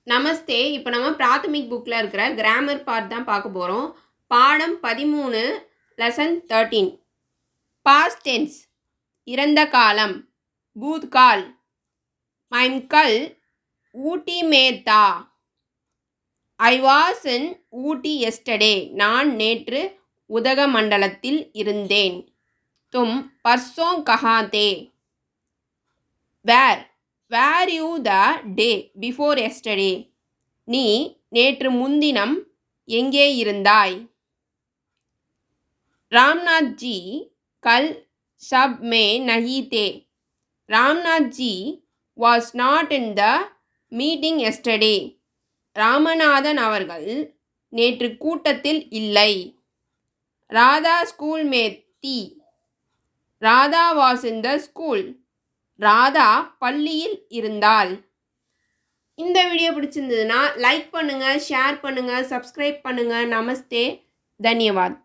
நமஸ்தே. இப்போ நம்ம பிராத்தமிக் புக்கில் இருக்கிற கிராமர் பார்ட் தான் பார்க்க போகிறோம். பாடம் 13 லெசன் 13. பாஸ்ட் டென்ஸ் இறந்த காலம். பூத்கால். மைம் கல் ஊட்டி में था. I was in Ooty yesterday. நான் நேற்று உதகமண்டலத்தில் இருந்தேன். தும் பர்சோं कहाँ थे. Where you the day before yesterday. நீ நேற்று முன்தினம் எங்கே இருந்தாய். ராம்நாத் ஜி கல் சப் மே நஹி தே. Ramnath ji was not in the meeting yesterday. Ramanathan அவர்கள் நேற்று கூட்டத்தில் இல்லை. ராதா ஸ்கூல் மே தி. Radha was in the school. Radha பள்ளியில் இருந்தாள். இந்த வீடியோ பிடிச்சிருந்ததுன்னா லைக் பண்ணுங்கள், ஷேர் பண்ணுங்கள், சப்ஸ்கிரைப் பண்ணுங்கள். நமஸ்தே, தன்யவாத்.